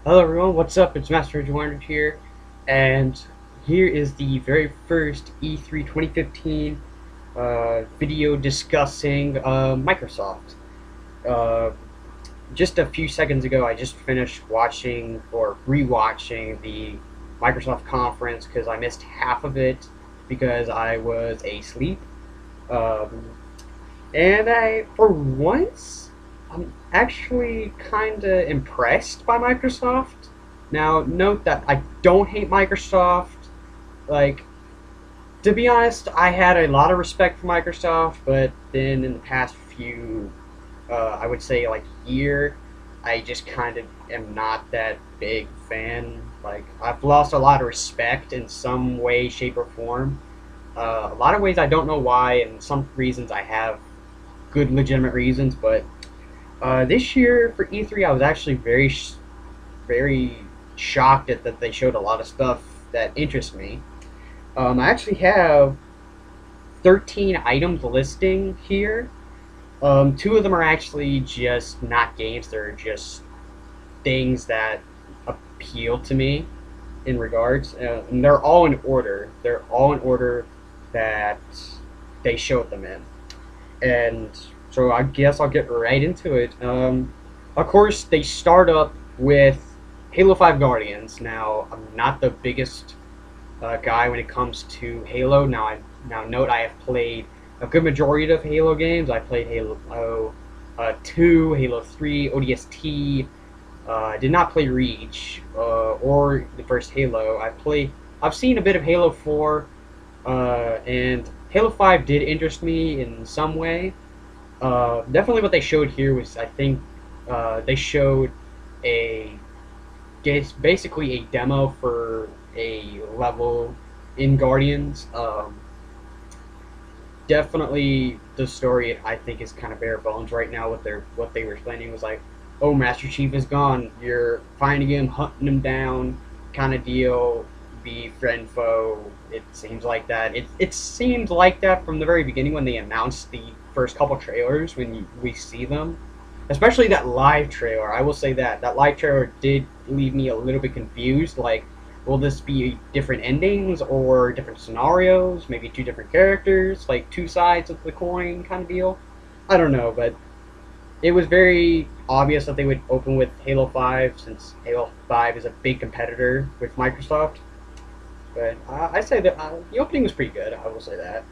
Hello everyone, what's up? It's Master Rejoinder here, and here is the very first E3 2015 video discussing Microsoft. Uh, just a few seconds ago, I just finished watching or rewatching the Microsoft conference because I missed half of it because I was asleep. Um, and for once, I'm actually kind of impressed by Microsoft. Now, note that I don't hate Microsoft. Like, to be honest, I had a lot of respect for Microsoft, but then in the past few, I would say like year, I just kind of am not that big fan. Like, I've lost a lot of respect in some way, shape, or form. A lot of ways I don't know why, and some reasons I have good legitimate reasons, but this year for E3, I was actually very shocked at that they showed a lot of stuff that interests me. I actually have 13 items listing here. Two of them are actually just not games; they're just things that appeal to me in regards, and they're all in order. They're all in order that they showed them in. And so I guess I'll get right into it. Of course, they start up with Halo 5 Guardians. Now, I'm not the biggest guy when it comes to Halo. Now note I have played a good majority of Halo games. I played Halo 2, Halo 3, ODST. I did not play Reach or the first Halo. I've seen a bit of Halo 4, and Halo 5 did interest me in some way. Definitely what they showed here was, I think, they showed a basically a demo for a level in Guardians. Definitely the story I think is kind of bare bones right now. What they were explaining was like, oh, Master Chief is gone. You're finding him, hunting him down, kind of deal. Be friend foe. It seems like that. It seemed like that from the very beginning when they announced the first couple trailers. We see them, especially that live trailer. I will say that live trailer did leave me a little bit confused. Like, will this be different endings or different scenarios? Maybe two different characters, like two sides of the coin kind of deal. I don't know, but it was very obvious that they would open with Halo 5 since Halo 5 is a big competitor with Microsoft. But I say that the opening was pretty good. I will say that.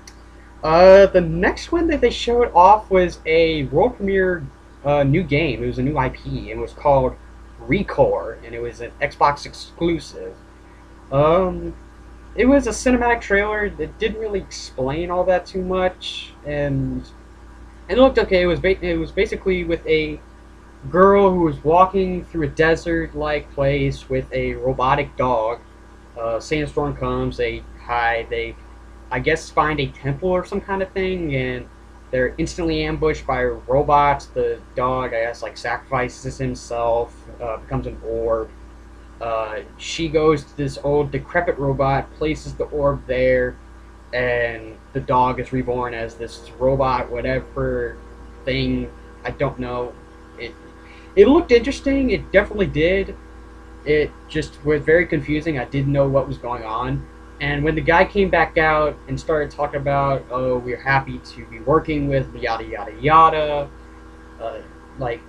The next one that they showed off was a world premiere new game. It was a new IP. It was called Recore, and it was an Xbox exclusive. Um, it was a cinematic trailer that didn't really explain all that too much, and it looked okay. It was basically with a girl who was walking through a desert-like place with a robotic dog. Sandstorm comes. They hide. They, I guess, find a temple or some kind of thing, and they're instantly ambushed by robots. The dog, I guess, like sacrifices himself, becomes an orb. She goes to this old decrepit robot, places the orb there, and the dog is reborn as this robot, whatever thing. I don't know. It it looked interesting. It definitely did. It just was very confusing. I didn't know what was going on. And when the guy came back out and started talking about, oh, we're happy to be working with yada yada yada, uh, like,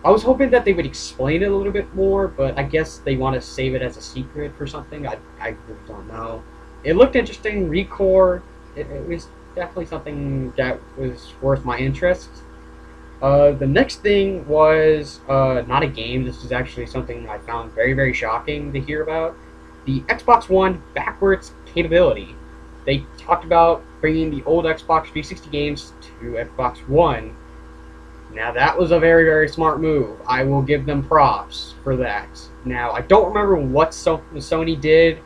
I was hoping that they would explain it a little bit more, but I guess they want to save it as a secret for something. I really don't know. It looked interesting. Recore, it was definitely something that was worth my interest. The next thing was not a game. This is actually something I found very shocking to hear about. The Xbox One backwards capability. They talked about bringing the old Xbox 360 games to Xbox One. Now that was a very smart move. I will give them props for that. Now I don't remember what Sony did.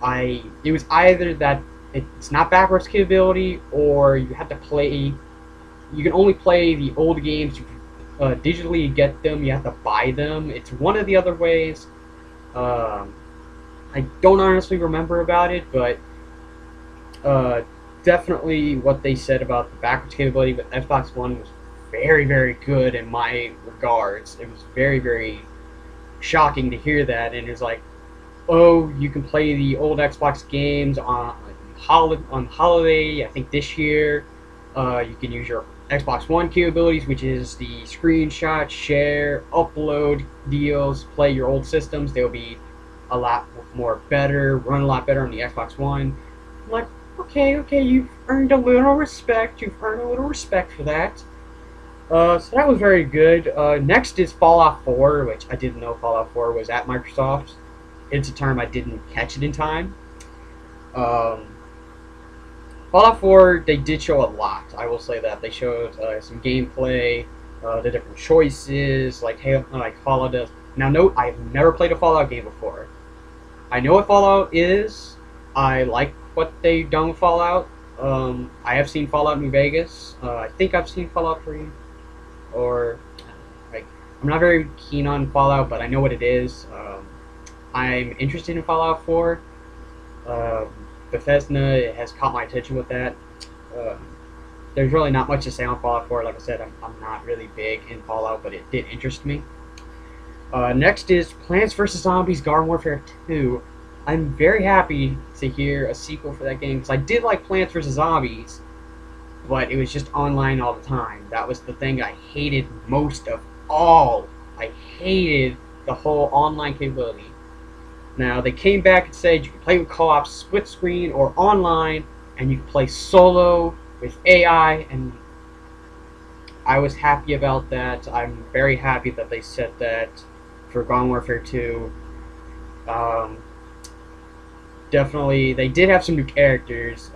It was either that it's not backwards capability, or you had to play. You can only play the old games digitally. Get them, you have to buy them. It's one of the other ways. Um, I don't honestly remember about it, but definitely what they said about the backwards capability with Xbox One was very good in my regards. It was very shocking to hear that. And it's like, oh, you can play the old Xbox games on holiday. I think this year, you can use your Xbox One capabilities, which is the screenshot, share, upload deals, play your old systems. They'll be a lot more better, run a lot better on the Xbox One. I'm like, okay, you've earned a little respect. You've earned a little respect for that. So that was very good. Next is Fallout 4, which I didn't know Fallout 4 was at Microsoft. It's a term I didn't catch it in time. Fallout 4, they did show a lot. I will say that they showed some gameplay, the different choices, like Fallout does. Now, note, I've never played a Fallout game before. I know what Fallout is. I like what they've done with Fallout. I have seen Fallout New Vegas. I think I've seen Fallout 3. Or, like, I'm not very keen on Fallout, but I know what it is. I'm interested in Fallout 4. Bethesda has caught my attention with that. There's really not much to say on Fallout 4. Like I said, I'm not really big in Fallout, but it did interest me. Next is Plants vs. Zombies Garden Warfare 2. I'm very happy to hear a sequel for that game, because I did like Plants vs. Zombies, but it was just online all the time. That was the thing I hated most of all. I hated the whole online capability. Now, they came back and said you can play with co-op, split screen, or online, and you can play solo with AI, and I was happy about that. I'm very happy that they said that for Garden Warfare 2. Definitely, they did have some new characters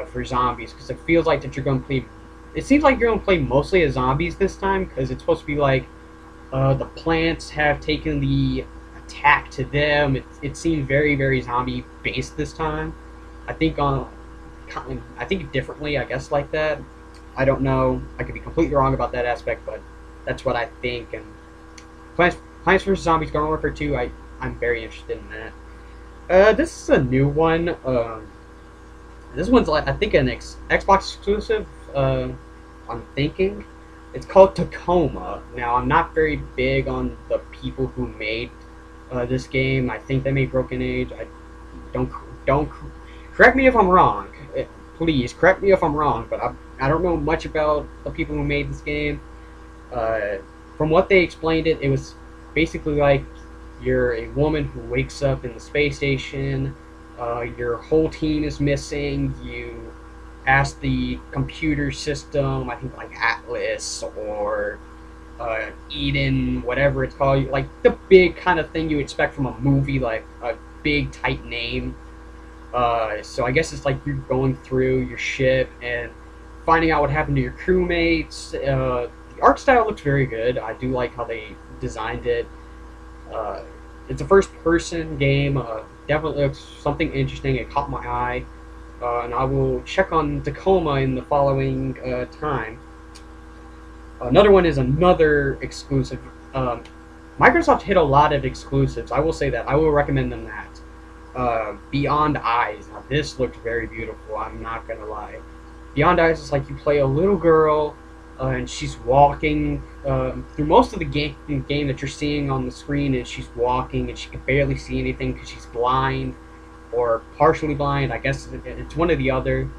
for zombies, because it feels like that you're going to play. It seems like you're going to play mostly as zombies this time, because it's supposed to be like the plants have taken the attack to them. It seemed very, very zombie based this time. I think differently, I guess, like that. I don't know. I could be completely wrong about that aspect, but that's what I think. And Plants vs. Zombies Garden Warfare 2, I'm very interested in that. This is a new one. This one's, like, I think, an Xbox exclusive. I'm thinking. It's called Tacoma. Now, I'm not very big on the people who made this game. I think they made Broken Age. Don't correct me if I'm wrong. Please correct me if I'm wrong. But I don't know much about the people who made this game. From what they explained it was basically like you're a woman who wakes up in the space station. Your whole team is missing. You ask the computer system, I think like Atlas or Eden, whatever it's called, like the big kind of thing you expect from a movie, like a big tight name. So I guess it's like you're going through your ship and finding out what happened to your crewmates. The art style looks very good. I do like how they designed it. It's a first-person game. Definitely looks something interesting. It caught my eye. And I will check on Tacoma in the following time. Another one is another exclusive. Microsoft hit a lot of exclusives. I will say that. I will recommend them that. Beyond Eyes. Now, this looks very beautiful. I'm not going to lie. Beyond Eyes is like you play a little girl, and she's walking through most of the game that you're seeing on the screen, and she's walking, and she can barely see anything because she's blind. Or partially blind, I guess it's one or the other.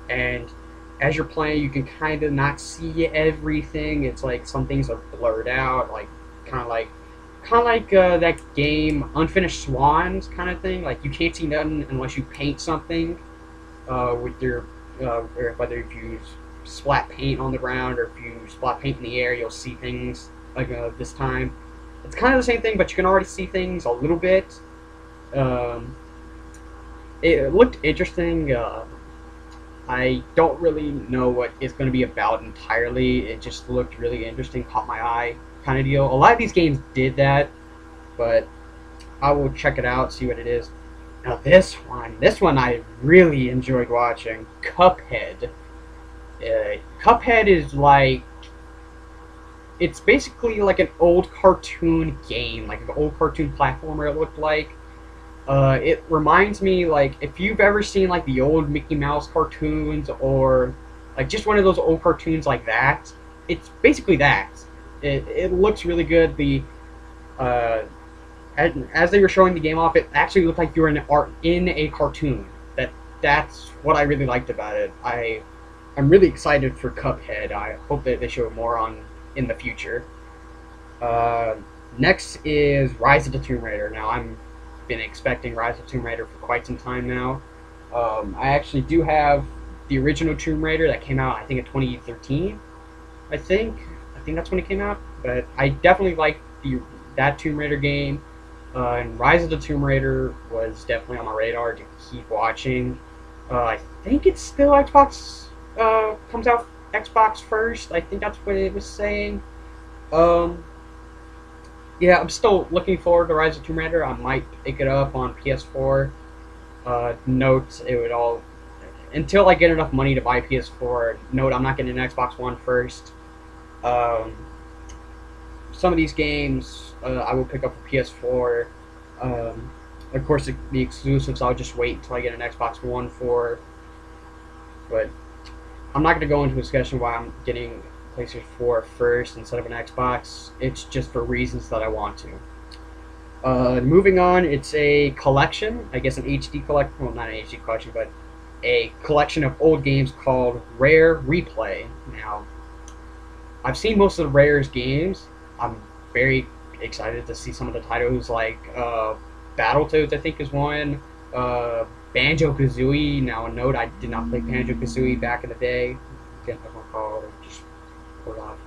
And as you're playing, you can kind of not see everything. It's like some things are blurred out, like kind of like that game Unfinished Swans kind of thing. Like you can't see nothing unless you paint something with your whether if you splat paint on the ground or if you splat paint in the air, you'll see things like this time. It's kind of the same thing, but you can already see things a little bit. It looked interesting. I don't really know what it's going to be about entirely. It just looked really interesting, caught my eye kind of deal. A lot of these games did that, but I will check it out, see what it is. Now this one I really enjoyed watching. Cuphead. Cuphead is like, it's basically like an old cartoon game, like an old cartoon platformer it looked like. It reminds me, like, if you've ever seen, like, the old Mickey Mouse cartoons, or, like, just one of those old cartoons like that, it's basically that. It looks really good. The Uh, as they were showing the game off, it actually looked like you were in a cartoon. That's what I really liked about it. I'm really excited for Cuphead. I hope that they show more on in the future. Uh, Next is Rise of the Tomb Raider. Now I'm been expecting Rise of the Tomb Raider for quite some time now. I actually do have the original Tomb Raider that came out, I think, in 2013. I think that's when it came out. But I definitely like that Tomb Raider game. And Rise of the Tomb Raider was definitely on my radar to keep watching. I think it's still Xbox. Comes out Xbox first. I think that's what it was saying. Um, yeah, I'm still looking forward to Rise of Tomb Raider. I might pick it up on PS4. Note it would all until I get enough money to buy PS4. Note I'm not getting an Xbox One first. Um, some of these games I will pick up for PS4. Of course, the exclusives I'll just wait until I get an Xbox One for. But I'm not going to go into a discussion why I'm getting PlayStation 4 first instead of an Xbox. It's just for reasons that I want to. Moving on, it's a collection, I guess an HD collection, well, not an HD collection, but a collection of old games called Rare Replay. Now, I've seen most of the Rare's games. I'm very excited to see some of the titles like Battletoads, I think is one, Banjo-Kazooie. Now, note, I did not play Banjo-Kazooie back in the day. Didn't have one call, just pulled off.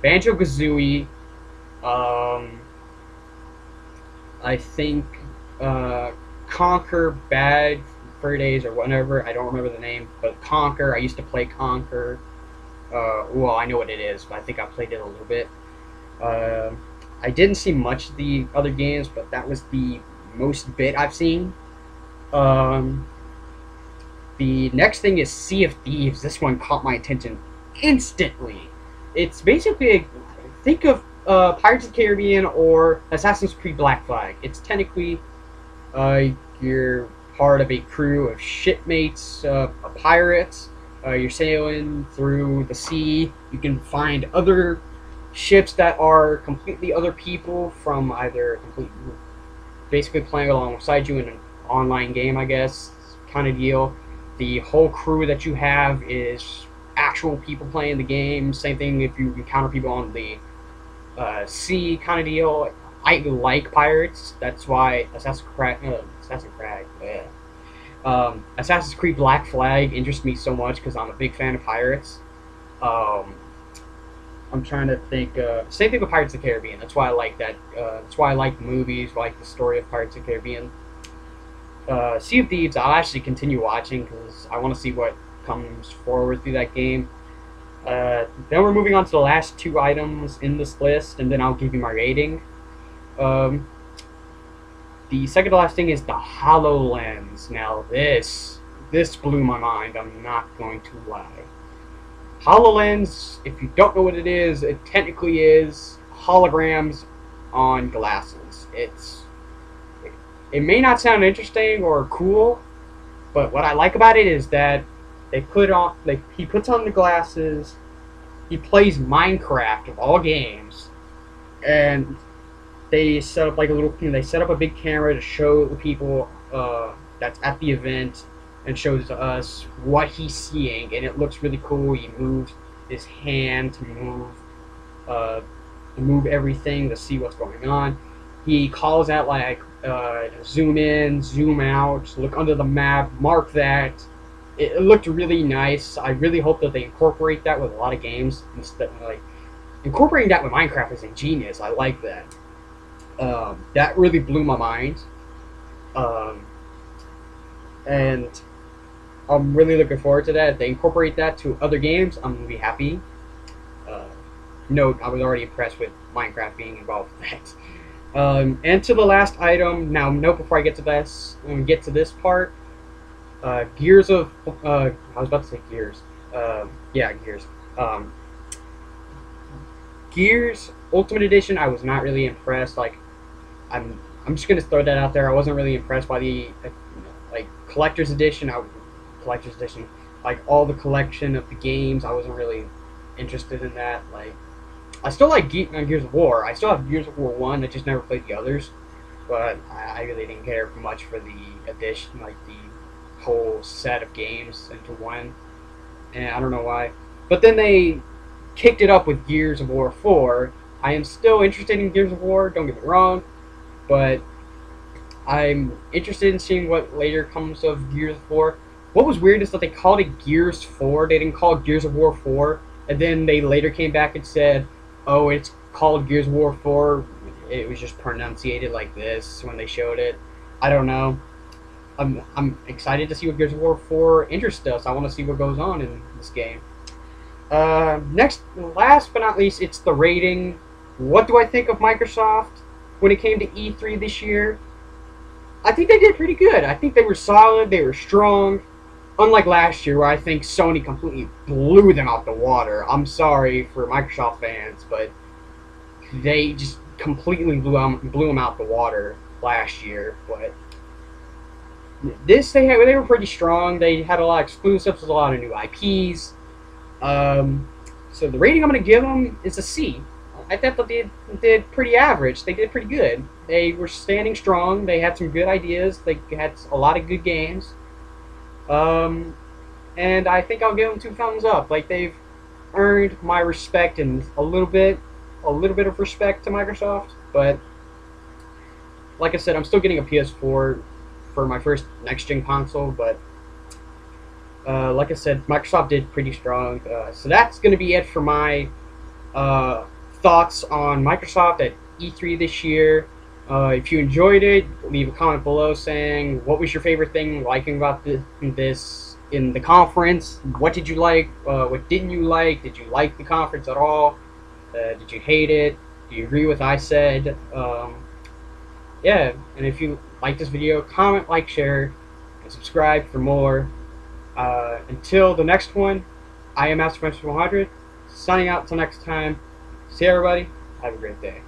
Banjo-Kazooie, I think Conquer Bad Fur Days or whatever. I don't remember the name, but Conquer. I used to play Conquer. Well, I know what it is, but I think I played it a little bit. I didn't see much of the other games, but that was the most bit I've seen. The next thing is Sea of Thieves. This one caught my attention instantly. It's basically think of Pirates of the Caribbean or Assassin's Creed Black Flag. It's technically you're part of a crew of shipmates, pirates. You're sailing through the sea. You can find other ships that are completely other people from either basically playing alongside you in an online game, I guess, kind of deal. The whole crew that you have is actual people playing the game. Same thing if you encounter people on the sea, kind of deal. I like pirates. That's why Assassin's Creed Black Flag interests me so much because I'm a big fan of pirates. I'm trying to think. Same thing with Pirates of the Caribbean. That's why I like that. That's why I like movies, like the story of Pirates of the Caribbean. Sea of Thieves, I'll actually continue watching because I want to see what comes forward through that game. Then we're moving on to the last two items in this list, and then I'll give you my rating. The second to last thing is the HoloLens. Now this blew my mind. I'm not going to lie. HoloLens, if you don't know what it technically is holograms on glasses. It may not sound interesting or cool, but what I like about it is that he puts on the glasses, he plays Minecraft of all games, and they set up like they set up a big camera to show the people that's at the event and shows us what he's seeing, and it looks really cool. He moves his hand to move everything to see what's going on. He calls out like zoom in, zoom out, look under the map, mark that. It looked really nice. I really hope that they incorporate that with a lot of games instead of like incorporating that with Minecraft is ingenious. I like that. That really blew my mind. And I'm really looking forward to that. If they incorporate that to other games, I'm going to be happy. Note, I was already impressed with Minecraft being involved with that. And to the last item, now note before I get to this, when we get to this part, Gears of, I was about to say Gears. Yeah, Gears. Gears Ultimate Edition, I was not really impressed. Like, I'm just going to throw that out there. I wasn't really impressed by the, like, Collector's Edition. Like all the collection of the games, I wasn't really interested in that. Like, I still like Gears of War. I still have Gears of War 1. I just never played the others. But I really didn't care much for the addition, like the whole set of games into one. And I don't know why. But then they kicked it up with Gears of War 4. I am still interested in Gears of War, don't get me wrong. But I'm interested in seeing what later comes of Gears of War. What was weird is that they called it Gears 4. They didn't call it Gears of War 4. And then they later came back and said, oh, it's called Gears of War 4. It was just pronunciated like this when they showed it. I don't know. I'm excited to see what Gears of War 4 interests us. I want to see what goes on in this game. Last but not least, it's the rating. What do I think of Microsoft when it came to E3 this year? I think they did pretty good. I think they were solid. They were strong. Unlike last year, where I think Sony completely blew them out the water. I'm sorry for Microsoft fans, but they just completely blew them out the water last year. But they were pretty strong. They had a lot of exclusives, a lot of new IPs. So the rating I'm going to give them is a C. I thought that they did pretty average. They did pretty good. They were standing strong. They had some good ideas. They had a lot of good games. And I think I'll give them 2 thumbs up. Like, they've earned my respect and a little bit of respect to Microsoft. But like I said, I'm still getting a PS4 for my first next-gen console. But like I said, Microsoft did pretty strong. So that's going to be it for my thoughts on Microsoft at E3 this year. If you enjoyed it, leave a comment below saying what was your favorite thing liking about this in the conference. What did you like? What didn't you like? Did you like the conference at all? Did you hate it? Do you agree with what I said? Yeah, and if you like this video, comment, like, share, and subscribe for more. Until the next one, I am Master 100, signing out till next time. See everybody. Have a great day.